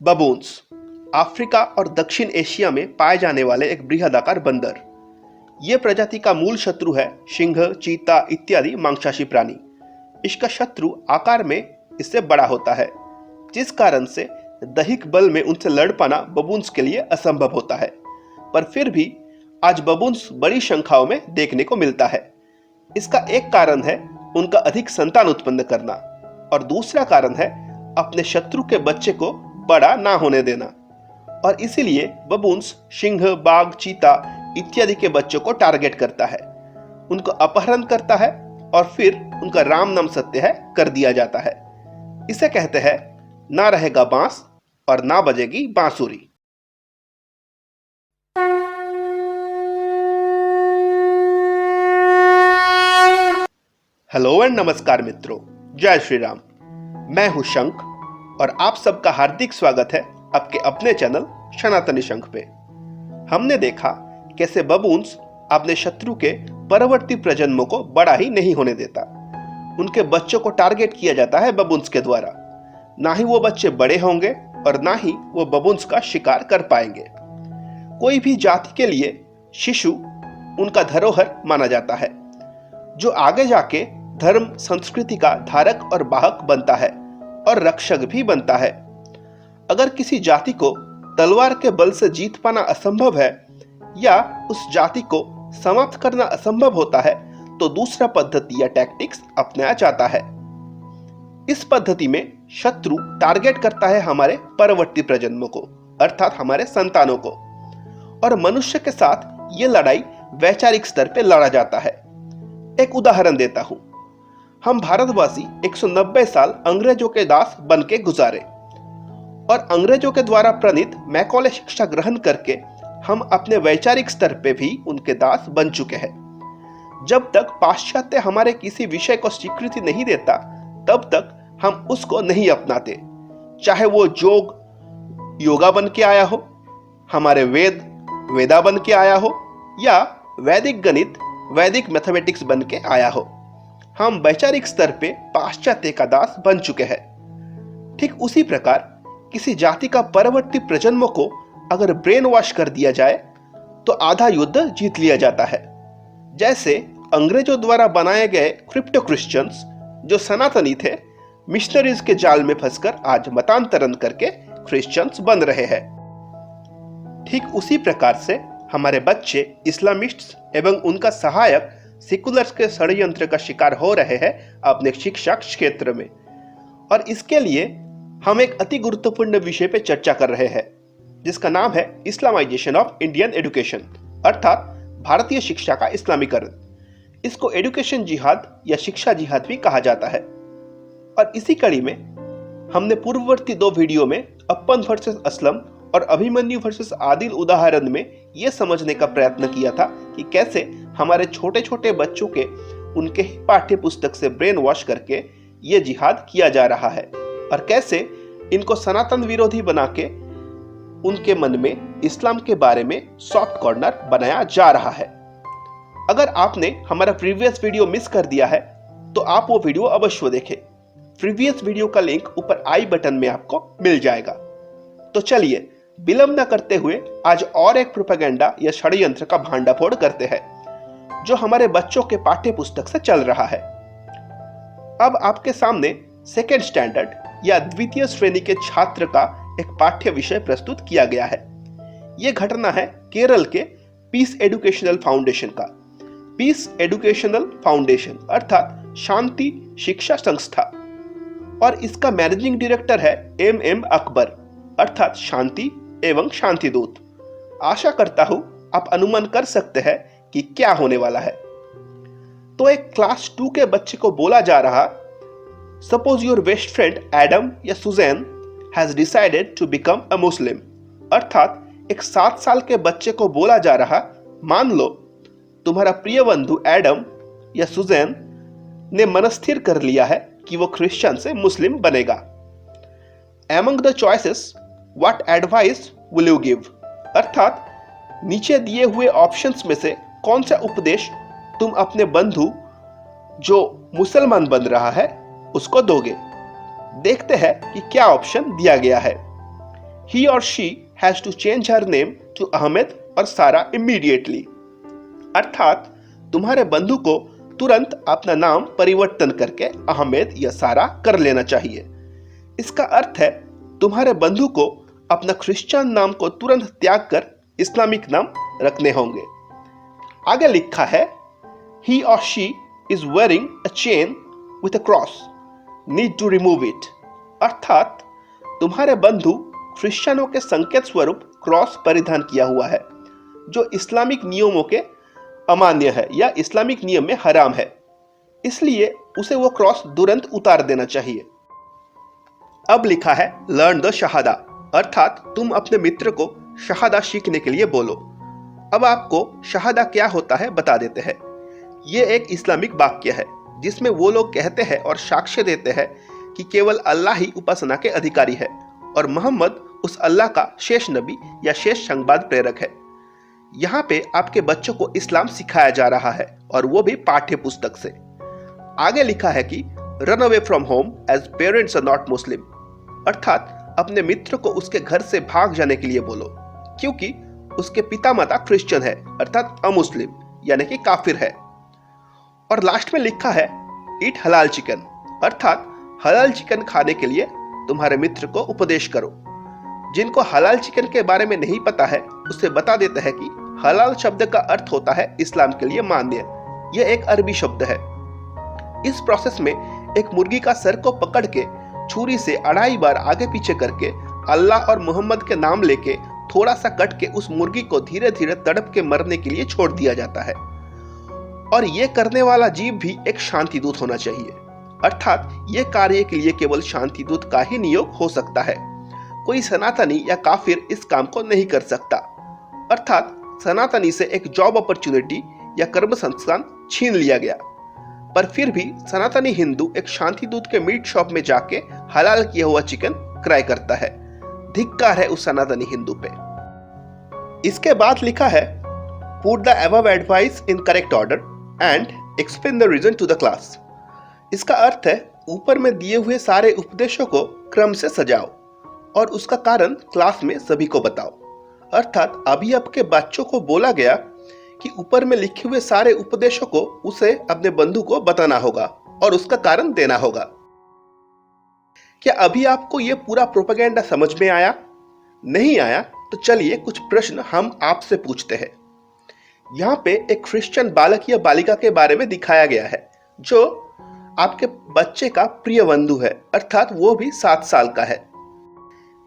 Baboons Africa और दक्षिण Asia में पाए जाने वाले एक बृहदाकार बंदर। ये प्रजाति का मूल शत्रु है सिंह, चीता इत्यादि मांसाहारी प्राणी। इसका शत्रु आकार में इससे बड़ा होता है, जिस कारण से दैहिक बल में उनसे लड़ पाना बबून्स के लिए असंभव होता है। पर फिर भी आज बबून्स बड़ी संख्याओं में देखने को मिलता है। इसका एक कारण है उनका अधिक संतान उत्पन्न करना और दूसरा कारण है अपने शत्रु के बच्चे को बड़ा ना होने देना। और इसीलिए बबून्स सिंह, बाघ, चीता इत्यादि के बच्चों को टारगेट करता है, उनको अपहरण करता है और फिर उनका राम नाम सत्य है कर दिया जाता है। इसे कहते हैं ना रहेगा बांस और ना बजेगी बांसुरी। हेलो एंड नमस्कार मित्रों, जय श्री राम। मैं हूं शंख और आप सबका हार्दिक स्वागत है आपके अपने चैनल सनातनी शंख पे। हमने देखा कैसे बबून्स अपने शत्रु के परवर्ती प्रजन्मों को बड़ा ही नहीं होने देता। उनके बच्चों को टारगेट किया जाता है बबून्स के द्वारा। ना ही वो बच्चे बड़े होंगे और ना ही वो बबून्स का शिकार कर पाएंगे। कोई भी जाति के लिए शिशु उनका धरोहर माना जाता है, जो आगे जाके धर्म संस्कृति का धारक और वाहक बनता है और रक्षक भी बनता है। अगर किसी जाति को तलवार के बल से जीत पाना असंभव है या उस जाति को समाप्त करना असंभव होता है, तो दूसरा पद्धति या टैक्टिक्स अपनाया जाता है। इस पद्धति में शत्रु टारगेट करता है हमारे परवर्ती प्रजन्मों को, अर्थात हमारे संतानों को, और मनुष्य के साथ ये लड़ाई वैचारिक स्तर पे लड़ा जाता है। एक उदाहरण देता हूं। हम भारतवासी 190 साल अंग्रेजों के दास बन के गुजारे और अंग्रेजों के द्वारा प्रणीत मैकॉले शिक्षा ग्रहण करके हम अपने वैचारिक स्तर पे भी उनके दास बन चुके हैं। जब तक पाश्चात्य हमारे किसी विषय को स्वीकृति नहीं देता, तब तक हम उसको नहीं अपनाते। चाहे वो योग योगा बन के आया हो, हमारे वेद वेदा बन के आया हो, या वैदिक गणित वैदिक मैथमेटिक्स बन के आया हो, हम वैचारिक स्तर पे पाश्चात्य का दास बन चुके हैं। ठीक उसी प्रकार किसी जाति का परवर्ती प्रजन्म को अगर ब्रेन वॉश कर दिया जाए तो आधा युद्ध जीत लिया जाता है। जैसे अंग्रेजों द्वारा बनाए गए क्रिप्टो क्रिश्चियंस, जो सनातनी थे, मिशनरीज के जाल में फंसकर आज मतांतरण करके क्रिश्चियंस बन रहे हैं। ठीक उसी प्रकार से हमारे बच्चे इस्लामिस्ट्स एवं उनका सहायक सेकुलर्स के षड्यंत्र का शिकार हो रहे हैं अपने शिक्षा क्षेत्र में। और इसके लिए हम एक अति गुरुत्वपूर्ण विषय पे चर्चा कर रहे हैं, जिसका नाम है इस्लामाइजेशन ऑफ इंडियन एजुकेशन, अर्थात भारतीय शिक्षा का इस्लामीकरण। इसको एजुकेशन जिहाद या शिक्षा जिहाद भी कहा जाता है। और इसी कड़ी में हमने पूर्ववर्ती 2 वीडियो में अपन वर्सेस असलम और अभिमन्यु वर्सेस आदिल उदाहरण में यह समझने का प्रयत्न किया था कि कैसे हमारे छोटे छोटे बच्चों के उनके ही पाठ्य पुस्तक से ब्रेन वॉश करके ये जिहाद किया जा रहा है और कैसे इनको सनातन विरोधी बना के उनके मन में इस्लाम के बारे में सॉफ्ट कॉर्नर बनाया जा रहा है। अगर आपने हमारा प्रीवियस वीडियो मिस कर दिया है तो आप वो वीडियो अवश्य देखें। प्रीवियस वीडियो का लिंक ऊपर आई बटन में आपको मिल जाएगा। तो चलिए विलंब न करते हुए आज और एक प्रोपेगेंडा या षड्यंत्र का भांडाफोड़ करते हैं, जो हमारे बच्चों के पाठ्य पुस्तक से चल रहा है। अब आपके सामने सेकेंड स्टैंडर्ड या द्वितीय श्रेणी के छात्र का एक पाठ्य विषय प्रस्तुत किया गया है। यह घटना है केरल के पीस एजुकेशनल फाउंडेशन का। पीस एजुकेशनल फाउंडेशन अर्थात शांति शिक्षा संस्था, और इसका मैनेजिंग डायरेक्टर है MM अकबर, अर्थात शांति एवं शांतिदूत। आशा करता हूं आप अनुमान कर सकते हैं कि क्या होने वाला है। तो एक क्लास 2 के बच्चे को बोला जा रहा, suppose your best friend Adam या Susan has decided to become a Muslim, अर्थात एक 7 साल के बच्चे को बोला जा रहा, मान लो तुम्हारा प्रिय बंधु एडम या सुजैन ने मनस्थिर कर लिया है कि वो क्रिश्चियन से मुस्लिम बनेगा। Among the choices, what advice will you give? अर्थात नीचे दिए हुए ऑप्शंस में से कौन सा उपदेश तुम अपने बंधु जो मुसलमान बन रहा है उसको दोगे। देखते हैं कि क्या ऑप्शन दिया गया है। he or she has to change her name to Ahmed और सारा immediately। अर्थात तुम्हारे बंधु को तुरंत अपना नाम परिवर्तन करके अहमद या सारा कर लेना चाहिए। इसका अर्थ है तुम्हारे बंधु को अपना क्रिश्चियन नाम को तुरंत त्याग कर इस्लामिक नाम रखने होंगे। आगे लिखा है he or she is wearing a chain with a cross, need to remove it। अर्थात तुम्हारे बंधु क्रिश्चियनों के संकेत स्वरूप क्रॉस परिधान किया हुआ है जो इस्लामिक नियमों के अमान्य है या इस्लामिक नियम में हराम है, इसलिए उसे वो क्रॉस तुरंत उतार देना चाहिए। अब लिखा है लर्न द शहादा, अर्थात तुम अपने मित्र को शहादा सीखने के लिए बोलो। अब आपको शहादा क्या होता है बता देते हैं। ये एक इस्लामिक वाक्य है जिसमें वो लोग कहते हैं और साक्ष्य देते हैं कि केवल अल्लाह ही उपासना के अधिकारी है और मोहम्मद उस अल्लाह का शेष नबी या शेष संवाद प्रेरक है। यहाँ पे आपके बच्चों को इस्लाम सिखाया जा रहा है और वो भी पाठ्य पुस्तक से। आगे लिखा है कि run away from home as parents are not Muslim, अर्थात अपने मित्र को उसके घर से भाग जाने के लिए बोलो क्योंकि उसके पिता माता क्रिश्चियन है अर्थात अमुस्लिम यानी कि काफिर है। और लास्ट में लिखा है ईट हलाल चिकन, अर्थात हलाल चिकन खाने के लिए तुम्हारे मित्र को उपदेश करो। जिनको हलाल चिकन के बारे में नहीं पता है उसे बता देता है कि हलाल शब्द का अर्थ होता है इस्लाम के लिए मान्य। यह एक अरबी शब्द है। इस प्रोसेस में एक मुर्गी का सर को पकड़ के छुरी से 2.5 बार आगे पीछे करके अल्लाह और मोहम्मद के नाम लेके थोड़ा सा कट के उस मुर्गी को धीरे धीरे तड़प के मरने के लिए छोड़ दिया जाता है। और ये करने वाला जीव भी एक शांति दूत होना चाहिए, अर्थात ये कार्य के लिए केवल शांति दूत का ही नियोग हो सकता है। कोई सनातनी या काफिर इस काम को नहीं कर सकता, अर्थात सनातनी से एक जॉब अपॉर्चुनिटी या कर्म संस्थान छीन लिया गया। पर फिर भी सनातनी हिंदू एक शांति दूत के मीट शॉप में जाके हलाल किया हुआ चिकन क्रय करता है। धिक्कार है उस सनातनी हिंदू पे। इसके बाद लिखा है put the above advice in correct order and explain the reason to the class. इसका अर्थ है ऊपर में दिए हुए सारे उपदेशों को क्रम से सजाओ और उसका कारण क्लास में सभी को बताओ। अर्थात अभी आपके बच्चों को बोला गया कि ऊपर में लिखे हुए सारे उपदेशों को उसे अपने बंधु को बताना होगा और उसका कारण देना होगा। क्या अभी आपको यह पूरा प्रोपेगेंडा समझ में आया? नहीं आया तो चलिए कुछ प्रश्न हम आपसे पूछते हैं। यहाँ पे एक क्रिश्चियन बालक या बालिका के बारे में दिखाया गया है जो आपके बच्चे का प्रिय बंधु है, अर्थात वो भी 7 साल का है।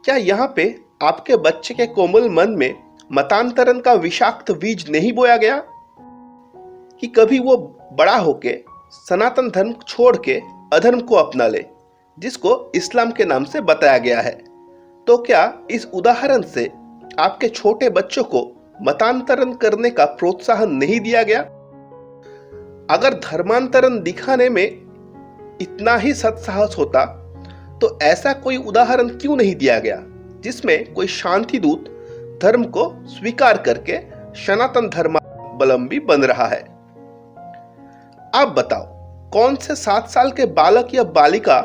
क्या यहाँ पे आपके बच्चे के कोमल मन में मतांतरण का विषाक्त बीज नहीं बोया गया कि कभी वो बड़ा होके सनातन धर्म छोड़ के अधर्म को अपना ले जिसको इस्लाम के नाम से बताया गया है? तो क्या इस उदाहरण से आपके छोटे बच्चों को मतांतरण करने का प्रोत्साहन नहीं दिया गया? अगर धर्मांतरण दिखाने में इतना ही सत्साहस होता तो ऐसा कोई उदाहरण क्यों नहीं दिया गया जिसमें कोई शांति दूत धर्म को स्वीकार करके सनातन धर्मावलंबी बन रहा है? आप बताओ कौन से 7 साल के बालक या बालिका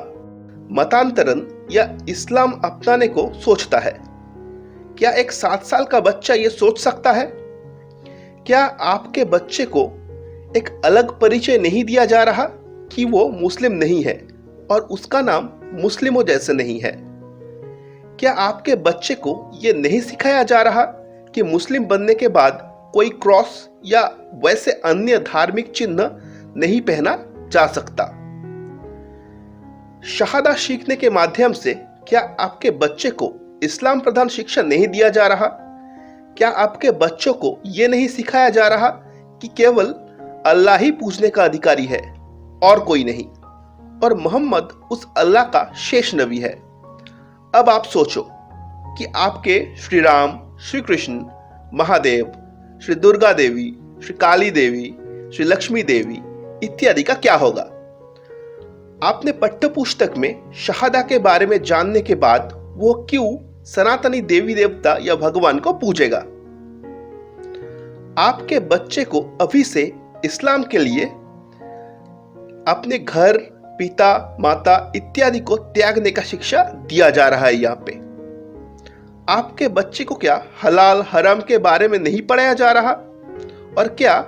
मतांतरण या इस्लाम अपनाने को सोचता है? क्या एक 7 साल का बच्चा ये सोच सकता है? क्या आपके बच्चे को एक अलग परिचय नहीं दिया जा रहा कि वो मुस्लिम नहीं है और उसका नाम मुस्लिमों जैसे नहीं है? क्या आपके बच्चे को यह नहीं सिखाया जा रहा कि मुस्लिम बनने के बाद कोई क्रॉस या वैसे अन्य धार्मिक चिन्ह नहीं पहना जा सकता? शहादा सीखने के माध्यम से क्या आपके बच्चे को इस्लाम प्रधान शिक्षा नहीं दिया जा रहा? क्या आपके बच्चों को यह नहीं सिखाया जा रहा कि केवल अल्लाह ही पूजने का अधिकारी है और कोई नहीं, और मोहम्मद उस अल्लाह का शेष नबी है? अब आप सोचो कि आपके श्री राम, श्री कृष्ण, महादेव, श्री दुर्गा देवी, श्री काली देवी, श्री लक्ष्मी देवी इत्यादि का क्या होगा? आपने पाठ्य पुस्तक में शहादा के बारे में जानने के बाद वो क्यों सनातनी देवी देवता या भगवान को पूजेगा? आपके बच्चे को अभी से इस्लाम के लिए अपने घर, पिता, माता इत्यादि को त्यागने का शिक्षा दिया जा रहा है यहाँ पे। आपके बच्चे को क्या हलाल हराम के बारे में नहीं पढ़ाया जा रहा? और क्या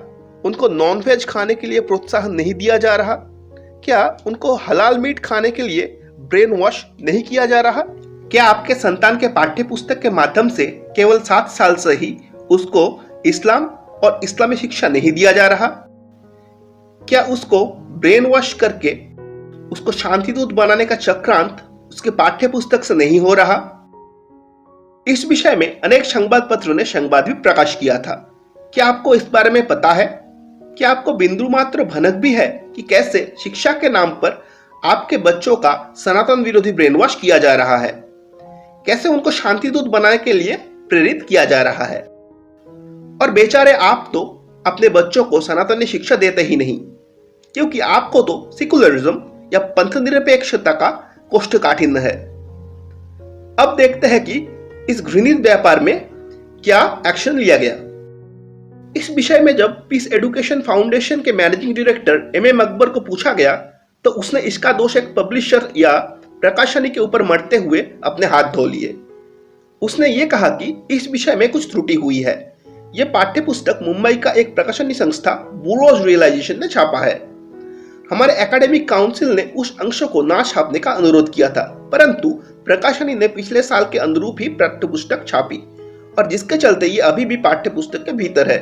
उनको नॉनवेज खाने के लिए प्रोत्साहन नहीं दिया जा रहा? क्या उनको हलाल मीट खाने के लिए ब्रेन वॉश नहीं किया जा रहा? क्या आपके संतान के पाठ्य पुस्तक के माध्यम से केवल 7 साल से ही उसको इस्लाम और इस्लामी शिक्षा नहीं दिया जा रहा? क्या उसको ब्रेन वॉश करके उसको शांतिदूत बनाने का चक्रांत उसके पाठ्य पुस्तक से नहीं हो रहा? इस विषय में अनेक संवाद पत्रों ने संवाद भी प्रकाश किया था। क्या आपको इस बारे में पता है? क्या आपको बिंदु मात्र भनक भी है कि कैसे शिक्षा के नाम पर आपके बच्चों का सनातन विरोधी ब्रेन वॉश किया जा रहा है? कैसे उनको शांतिदूत बनाने के लिए प्रेरित किया जा रहा है? और बेचारे आप तो अपने बच्चों को सनातनी शिक्षा देते ही नहीं, क्योंकि आपको तो सेकुलरिज्म या पंथ निरपेक्षता का कोष्ठकाठिन्य है। अब देखते हैं कि इस घृणित व्यापार में क्या एक्शन लिया गया। इस विषय में जब पीस एजुकेशन फाउंडेशन के मैनेजिंग डायरेक्टर MM अकबर को पूछा गया तो उसने इसका दोष एक पब्लिशर या प्रकाशनी के ऊपर मरते हुए अपने हाथ धो लिए। उसने ये कहा कि इस विषय में कुछ त्रुटि हुई है। यह पाठ्य पुस्तक मुंबई का एक प्रकाशनी संस्था बुरोज रियलाइजेशन ने छापा है। हमारे एकेडमिक काउंसिल ने उस अंश को ना छापने का अनुरोध किया था, परंतु प्रकाशनी ने पिछले साल के अनुरूप ही पाठ्य पुस्तक छापी और जिसके चलते ये अभी भी पाठ्य पुस्तक के भीतर है।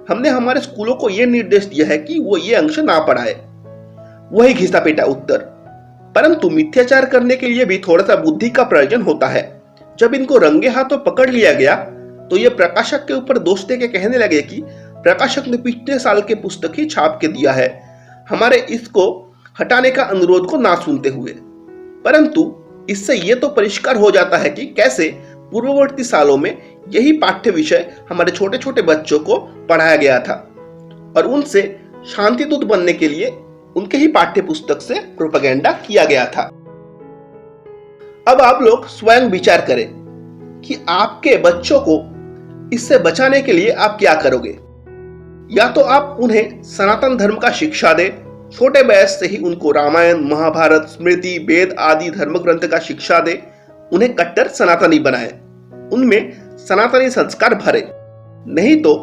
हमने हमारे स्कूलों को यह निर्देश दिया है कि वो ये अंश ना पढ़ाए। वही घिसा पेटा उत्तर। परंतु मिथ्याचार करने के लिए भी थोड़ा सा बुद्धि का प्रयोजन होता है। जब इनको रंगे हाथों पकड़ लिया गया तो ये प्रकाशक के ऊपर दोष दे के कहने लगे कि प्रकाशक ने पिछले साल के पुस्तक ही छाप के दिया है, हमारे इसको हटाने का अनुरोध को ना सुनते हुए। परंतु इससे यह तो परिष्कार हो जाता है कि कैसे पूर्ववर्ती सालों में यही पाठ्य विषय हमारे छोटे छोटे बच्चों को पढ़ाया गया था और उनसे शांतिदूत बनने के लिए उनके ही पाठ्य पुस्तक से प्रोपेगेंडा किया गया था। अब आप लोग स्वयं विचार करें कि आपके बच्चों को इससे बचाने के लिए आप क्या करोगे। या तो आप उन्हें सनातन धर्म का शिक्षा दें, छोटे वयस से ही उनको रामायण, महाभारत, स्मृति, वेद आदि धर्म ग्रंथ का शिक्षा दें, उन्हें कट्टर सनातनी बनाएं, उनमें सनातनी संस्कार भरे। नहीं तो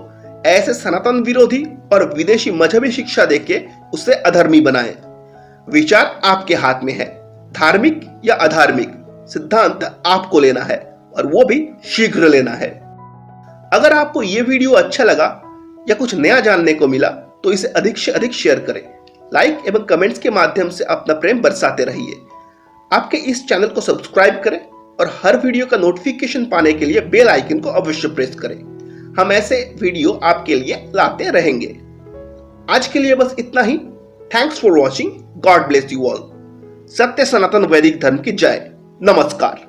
ऐसे सनातन विरोधी और विदेशी मजहबी शिक्षा देके उसे अधर्मी बनाएं। विचार आपके हाथ में है, धार्मिक या अधार्मिक सिद्धांत आपको लेना है और वो भी शीघ्र लेना है। अगर आपको ये वीडियो अच्छा लगा या कुछ नया जानने को मिला तो इसे अधिक से अधिक शेयर करें, लाइक एवं कमेंट्स के माध्यम से अपना प्रेम बरसाते रहिए। आपके इस चैनल को सब्सक्राइब करें और हर वीडियो का नोटिफिकेशन पाने के लिए बेल आइकन को अवश्य प्रेस करें। हम ऐसे वीडियो आपके लिए लाते रहेंगे। आज के लिए बस इतना ही। Thanks for watching. God bless you all. सत्य सनातन वैदिक धर्म की जय। नमस्कार।